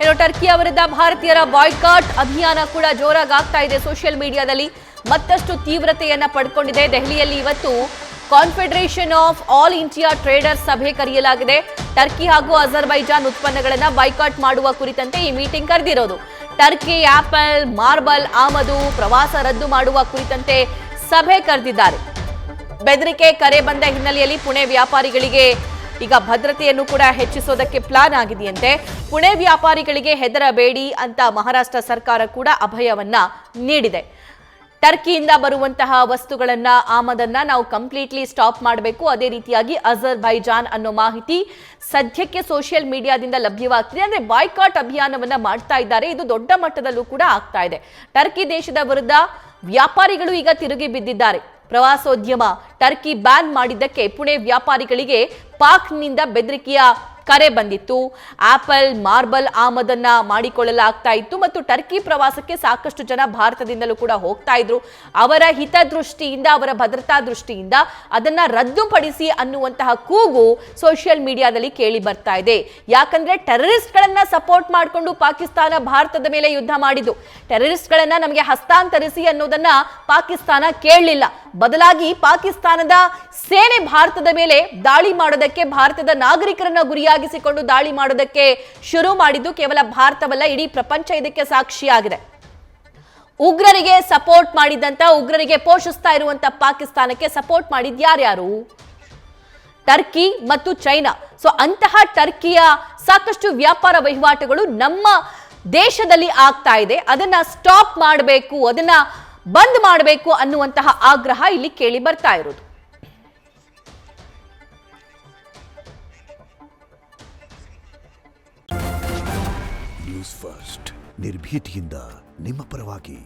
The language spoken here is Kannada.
ಇನ್ನು ಟರ್ಕಿಯ ವಿರುದ್ಧ ಭಾರತೀಯರ ಬಾಯ್ಕಾಟ್ ಅಭಿಯಾನ ಕೂಡ ಜೋರಾಗಿ ಆಗ್ತಾ ಇದೆ. ಸೋಷಿಯಲ್ ಮೀಡಿಯಾದಲ್ಲಿ ಮತ್ತಷ್ಟು ತೀವ್ರತೆಯನ್ನ ಪಡ್ಕೊಂಡಿದೆ. ದೆಹಲಿಯಲ್ಲಿ ಇವತ್ತು confederation of all India traders ಸಭೆ ಕರೆಯಲಾಗಿದೆ. ಟರ್ಕಿ ಹಾಗೂ ಅಜರ್ಬೈಜಾನ್ ಉತ್ಪನ್ನಗಳನ್ನ ಬಾಯ್ಕಾಟ್ ಮಾಡುವ ಕುರಿತಂತೆ ಈ ಮೀಟಿಂಗ್ ಕರೆದಿರೋದು. ಟರ್ಕಿ ಆಪಲ್, ಮಾರ್ಬಲ್ ಆಮದು, ಪ್ರವಾಸ ರದ್ದು ಮಾಡುವ ಕುರಿತಂತೆ ಸಭೆ ಕರೆದಿದ್ದಾರೆ. ಬೆದರಿಕೆ ಕರೆ ಬಂದ ಹಿನ್ನೆಲೆಯಲ್ಲಿ ಪುಣೆ ವ್ಯಾಪಾರಿಗಳಿಗೆ ಈಗ ಭದ್ರತೆಯನ್ನು ಕೂಡ ಹೆಚ್ಚಿಸೋದಕ್ಕೆ ಪ್ಲಾನ್ ಆಗಿದೆಯಂತೆ. ಪುಣೆ ವ್ಯಾಪಾರಿಗಳಿಗೆ ಹೆದರಬೇಡಿ ಅಂತ ಮಹಾರಾಷ್ಟ್ರ ಸರ್ಕಾರ ಕೂಡ ಅಭಯವನ್ನ ನೀಡಿದೆ. ಟರ್ಕಿಯಿಂದ ಬರುವಂತಹ ವಸ್ತುಗಳನ್ನ ಆಮದನ್ನ ನಾವು ಕಂಪ್ಲೀಟ್ಲಿ ಸ್ಟಾಪ್ ಮಾಡಬೇಕು. ಅದೇ ರೀತಿಯಾಗಿ ಅಜರ್ಬೈಜಾನ್ ಅನ್ನೋ ಮಾಹಿತಿ ಸದ್ಯಕ್ಕೆ ಸೋಷಿಯಲ್ ಮೀಡಿಯಾದಿಂದ ಲಭ್ಯವಾಗ್ತಿದೆ. ಅಂದ್ರೆ ಬಾಯ್ಕಾಟ್ ಅಭಿಯಾನವನ್ನ ಮಾಡ್ತಾ ಇದ್ದಾರೆ. ಇದು ದೊಡ್ಡ ಮಟ್ಟದಲ್ಲೂ ಕೂಡ ಆಗ್ತಾ ಇದೆ. ಟರ್ಕಿ ದೇಶದ ವಿರುದ್ಧ ವ್ಯಾಪಾರಿಗಳು ಈಗ ತಿರುಗಿ ಬಿದ್ದಿದ್ದಾರೆ. ಪ್ರವಾಸೋದ್ಯಮ ಟರ್ಕಿ ಬ್ಯಾನ್ ಮಾಡಿದ್ದಕ್ಕೆ ಪುಣೆ ವ್ಯಾಪಾರಿಗಳಿಗೆ ಪಾಕ್ನಿಂದ ಬೆದರಿಕೆಯ ಕರೆ ಬಂದಿತ್ತು. ಆಪಲ್, ಮಾರ್ಬಲ್ ಆಮದನ್ನ ಮಾಡಿಕೊಳ್ಳಲಾಗ್ತಾ ಇತ್ತು ಮತ್ತು ಟರ್ಕಿ ಪ್ರವಾಸಕ್ಕೆ ಸಾಕಷ್ಟು ಜನ ಭಾರತದಿಂದಲೂ ಕೂಡ ಹೋಗ್ತಾ ಇದ್ರು. ಅವರ ಹಿತದೃಷ್ಟಿಯಿಂದ, ಅವರ ಭದ್ರತಾ ದೃಷ್ಟಿಯಿಂದ ಅದನ್ನ ರದ್ದುಪಡಿಸಿ ಅನ್ನುವಂತಹ ಕೂಗು ಸೋಷಿಯಲ್ ಮೀಡಿಯಾದಲ್ಲಿ ಕೇಳಿ ಬರ್ತಾ ಇದೆ. ಯಾಕಂದ್ರೆ ಟೆರರಿಸ್ಟ್ ಗಳನ್ನ ಸಪೋರ್ಟ್ ಮಾಡಿಕೊಂಡು ಪಾಕಿಸ್ತಾನ ಭಾರತದ ಮೇಲೆ ಯುದ್ಧ ಮಾಡಿದ್ದು. ಟೆರರಿಸ್ಟ್ ಗಳನ್ನ ನಮಗೆ ಹಸ್ತಾಂತರಿಸಿ ಅನ್ನೋದನ್ನ ಪಾಕಿಸ್ತಾನ ಕೇಳಲಿಲ್ಲ. ಬದಲಾಗಿ ಪಾಕಿಸ್ತಾನದ ಸೇನೆ ಭಾರತದ ಮೇಲೆ ದಾಳಿ ಮಾಡೋದಕ್ಕೆ, ಭಾರತದ ನಾಗರಿಕರನ್ನ ಗುರಿಯಾಗಿಸಿಕೊಂಡು ದಾಳಿ ಮಾಡೋದಕ್ಕೆ ಶುರು ಮಾಡಿದ್ದು ಕೇವಲ ಭಾರತವಲ್ಲ, ಇಡೀ ಪ್ರಪಂಚ ಇದಕ್ಕೆ ಸಾಕ್ಷಿಯಾಗಿದೆ. ಉಗ್ರರಿಗೆ ಸಪೋರ್ಟ್ ಮಾಡಿದಂತ, ಉಗ್ರರಿಗೆ ಪೋಷಿಸ್ತಾ ಇರುವಂತ ಪಾಕಿಸ್ತಾನಕ್ಕೆ ಸಪೋರ್ಟ್ ಮಾಡಿದ್ ಯಾರ್ಯಾರು? ಟರ್ಕಿ ಮತ್ತು ಚೈನಾ. ಸೊ ಅಂತಹ ಟರ್ಕಿಯ ಸಾಕಷ್ಟು ವ್ಯಾಪಾರ ವಹಿವಾಟುಗಳು ನಮ್ಮ ದೇಶದಲ್ಲಿ ಆಗ್ತಾ ಇದೆ. ಅದನ್ನ ಸ್ಟಾಪ್ ಮಾಡಬೇಕು, ಅದನ್ನ ಬಂದ್ ಮಾಡಬೇಕು ಅನ್ನುವಂತಹ ಆಗ್ರಹ ಇಲ್ಲಿ ಕೇಳಿ ಬರ್ತಾ ಇರೋದು. ನ್ಯೂಸ್ ಫಸ್ಟ್ ನಿರ್ಭೀತಿಯಿಂದ ನಿಮ್ಮ ಪರವಾಗಿ.